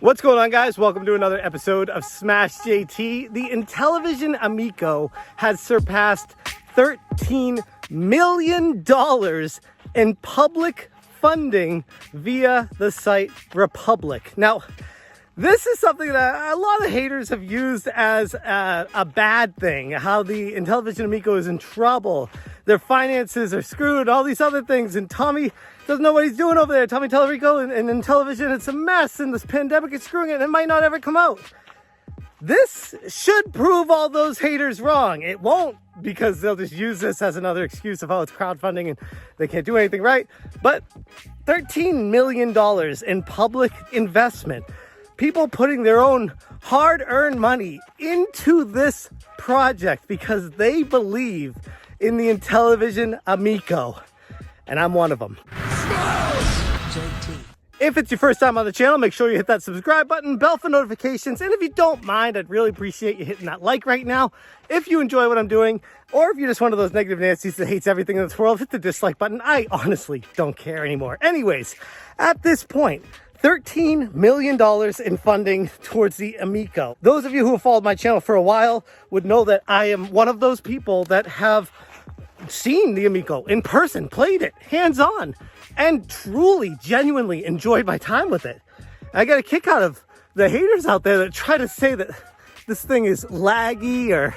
What's going on, guys? Welcome to another episode of Smash JT. The Intellivision Amico has surpassed $13 million in public funding via the site Republic. Now, this is something that a lot of haters have used as a bad thing, how the Intellivision Amico is in trouble, their finances are screwed, all these other things, and Tommy doesn't know what he's doing over there. Tommy Tellerico and Intellivision, it's a mess, and this pandemic is screwing it, and it might not ever come out. This should prove all those haters wrong. It won't, because they'll just use this as another excuse of, oh, it's crowdfunding and they can't do anything right. But $13 million in public investment, people putting their own hard-earned money into this project because they believe in the Intellivision Amico. And I'm one of them. If it's your first time on the channel, make sure you hit that subscribe button, bell for notifications, and if you don't mind, I'd really appreciate you hitting that like right now. If you enjoy what I'm doing, or if you're just one of those negative Nancy's that hates everything in this world, hit the dislike button. I honestly don't care anymore. Anyways, at this point, $13 million in funding towards the Amico. Those of you who have followed my channel for a while would know that I am one of those people that have seen the Amico in person, played it hands-on, and truly, genuinely enjoyed my time with it. I got a kick out of the haters out there that try to say that this thing is laggy, or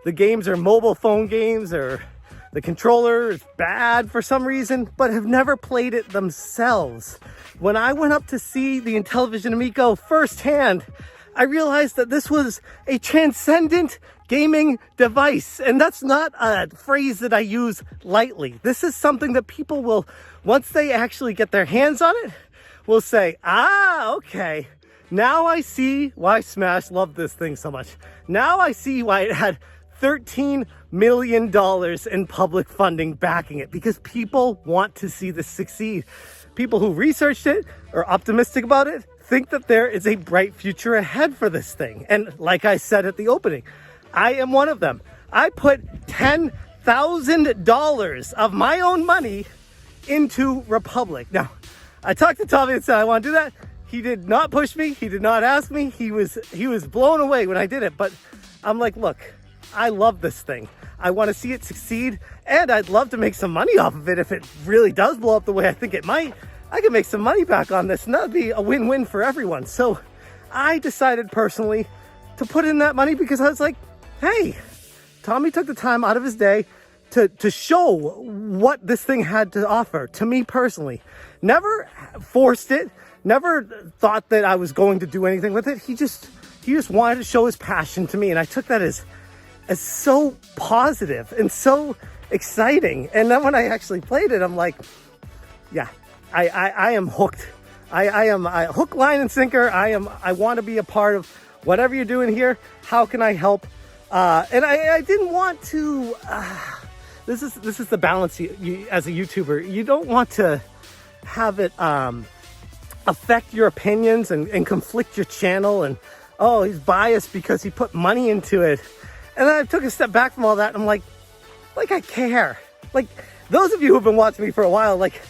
the games are mobile phone games, or the controller is bad for some reason, but have never played it themselves. When I went up to see the Intellivision Amico firsthand, I realized that this was a transcendent gaming device. And that's not a phrase that I use lightly. This is something that people will, once they actually get their hands on it, will say, ah, okay, now I see why Smash loved this thing so much. Now I see why it had $13 million in public funding backing it, because people want to see this succeed. People who researched it, are optimistic about it, think that there is a bright future ahead for this thing. And like I said at the opening, I am one of them. I put $10,000 of my own money into Republic. Now, I talked to Tommy and said I want to do that. He did not push me. He did not ask me. He was blown away when I did it. But I'm like, look, I love this thing. I want to see it succeed, and I'd love to make some money off of it. If it really does blow up the way I think it might, I can make some money back on this, and that'd be a win-win for everyone. So I decided personally to put in that money because I was like, hey, Tommy took the time out of his day to show what this thing had to offer to me personally. Never forced it, never thought that I was going to do anything with it. He just wanted to show his passion to me, and I took that as so positive and so exciting. And then when I actually played it, I'm like, yeah, I am hooked. I am hook, line, and sinker. I want to be a part of whatever you're doing here. How can I help? And I didn't want to, this is the balance as a YouTuber. You don't want to have it affect your opinions and conflict your channel, and, oh, he's biased because he put money into it. And then I took a step back from all that, and I'm like I care. Like, those of you who've been watching me for a while, like,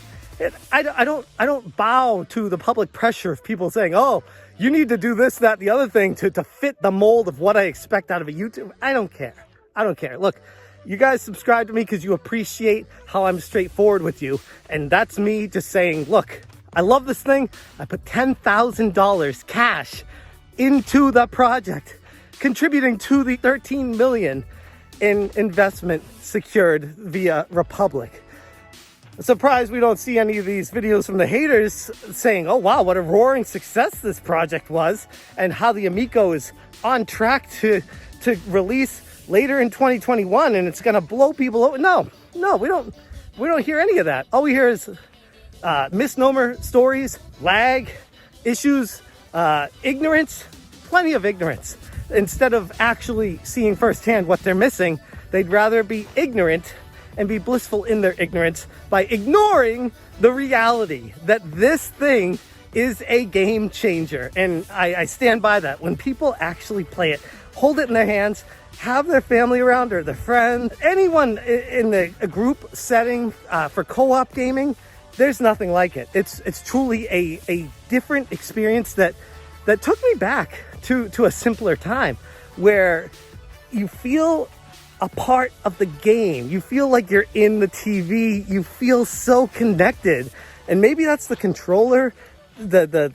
I don't bow to the public pressure of people saying, oh, you need to do this, that, the other thing to fit the mold of what I expect out of a YouTube. I don't care. I don't care. Look, you guys subscribe to me because you appreciate how I'm straightforward with you. And that's me just saying, look, I love this thing. I put $10,000 cash into the project, contributing to the $13 million in investment secured via Republic. Surprised we don't see any of these videos from the haters saying, oh wow, what a roaring success this project was, and how the Amico is on track to release later in 2021 and it's gonna blow people over. No, we don't hear any of that. All we hear is misnomer stories, lag, issues, ignorance, plenty of ignorance. Instead of actually seeing firsthand what they're missing, they'd rather be ignorant and be blissful in their ignorance by ignoring the reality that this thing is a game changer. And I stand by that. When people actually play it, hold it in their hands, have their family around or their friends, anyone in a group setting for co-op gaming, there's nothing like it. It's truly a different experience that that took me back to a simpler time where you feel a part of the game. You feel like you're in the TV. You feel so connected. And maybe that's the controller, the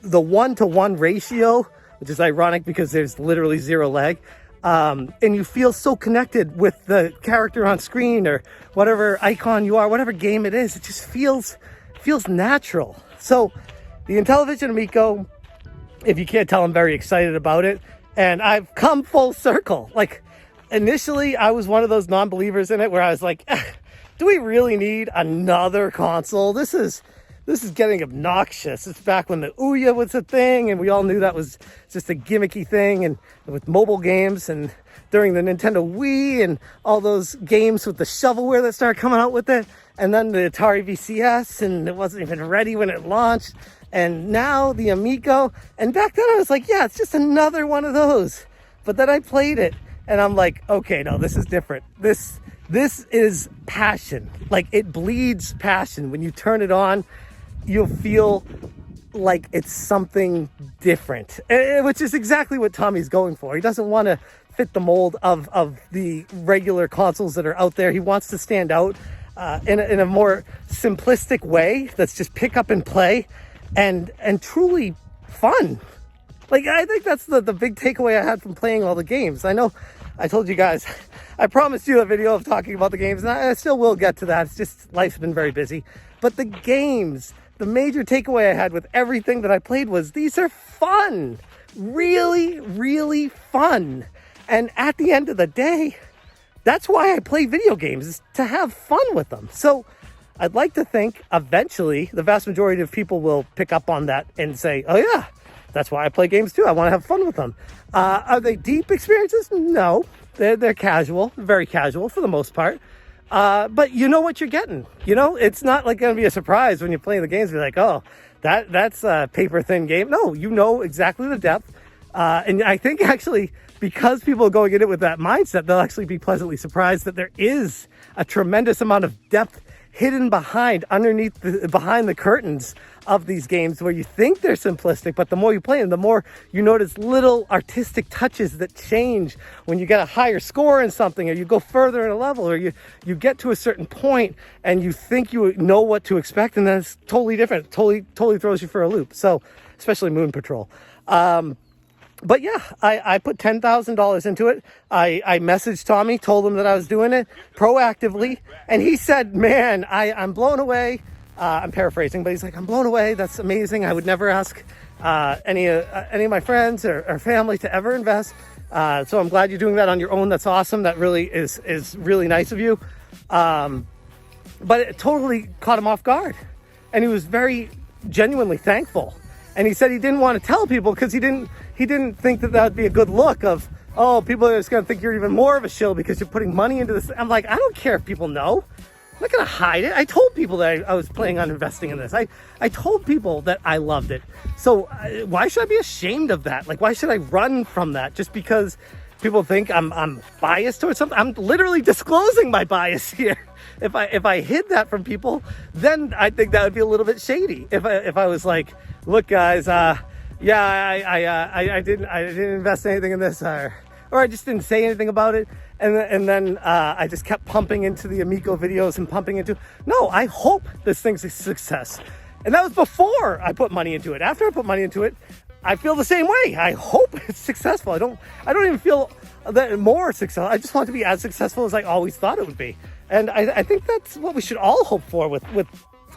1-to-1 ratio, which is ironic because there's literally zero lag. And you feel so connected with the character on screen or whatever icon you are, whatever game it is. It just feels natural. So the Intellivision Amico, if you can't tell, I'm very excited about it. And I've come full circle. Like, initially, I was one of those non-believers in it where I was like, do we really need another console? This is getting obnoxious. It's back when the Ouya was a thing, and we all knew that was just a gimmicky thing, and with mobile games, and during the Nintendo Wii, and all those games with the shovelware that started coming out with it, and then the Atari VCS, and it wasn't even ready when it launched, and now the Amico. And back then I was like, yeah, it's just another one of those. But then I played it, and I'm like, okay, no, this is different. This is passion. Like, it bleeds passion. When you turn it on, you'll feel like it's something different, which is exactly what Tommy's going for. He doesn't want to fit the mold of the regular consoles that are out there. He wants to stand out in a more simplistic way that's just pick up and play and truly fun. Like, I think that's the big takeaway I had from playing all the games. I know I told you guys, I promised you a video of talking about the games, and I still will get to that. It's just life's been very busy. But the games, the major takeaway I had with everything that I played was these are fun. Really, really fun. And at the end of the day, that's why I play video games, is to have fun with them. So I'd like to think eventually the vast majority of people will pick up on that and say, oh yeah, that's why I play games too. I want to have fun with them. Are they deep experiences? No, they're casual, very casual for the most part. But you know what you're getting. You know, it's not like going to be a surprise when you're playing the games. You're like, oh, that's a paper thin game. No, you know exactly the depth. And I think actually, because people are going in it with that mindset, they'll actually be pleasantly surprised that there is a tremendous amount of depth hidden behind the curtains of these games, where you think they're simplistic, but the more you play them, the more you notice little artistic touches that change when you get a higher score in something, or you go further in a level, or you get to a certain point and you think you know what to expect, and then it's totally different. Totally throws you for a loop. So especially Moon Patrol. But yeah, I put $10,000 into it. I messaged Tommy, told him that I was doing it proactively, and he said, man, I'm blown away. I'm paraphrasing, but he's like, I'm blown away. That's amazing. I would never ask any of my friends or family to ever invest. So I'm glad you're doing that on your own. That's awesome. That really is really nice of you. But it totally caught him off guard, and he was very genuinely thankful. And he said he didn't want to tell people because he didn't think that would be a good look of, oh, people are just going to think you're even more of a shill because you're putting money into this. I'm like, I don't care if people know. I'm not going to hide it. I told people that I was planning on investing in this. I told people that I loved it. So why should I be ashamed of that? Like, why should I run from that just because people think I'm biased towards something? I'm literally disclosing my bias here. If I hid that from people, then I think that would be a little bit shady. If I was like, look, guys, yeah, I didn't invest anything in this, or I just didn't say anything about it, and then I just kept pumping into the Amico videos and pumping into. No, I hope this thing's a success, and that was before I put money into it. After I put money into it, I feel the same way. I hope it's successful. I don't even feel that more successful. I just want it to be as successful as I always thought it would be, and I think that's what we should all hope for with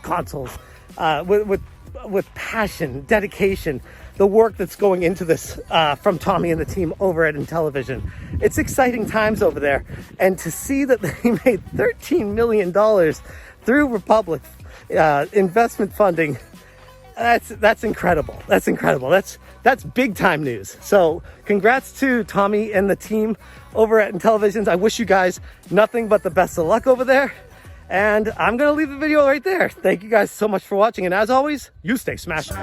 consoles, with passion, dedication, the work that's going into this from Tommy and the team over at Intellivision. It's exciting times over there, and to see that they made $13 million through Republic investment funding, that's incredible. That's incredible. That's big time news. So congrats to Tommy and the team over at Intellivision. I wish you guys nothing but the best of luck over there. And I'm going to leave the video right there. Thank you guys so much for watching. And as always, you stay smashing.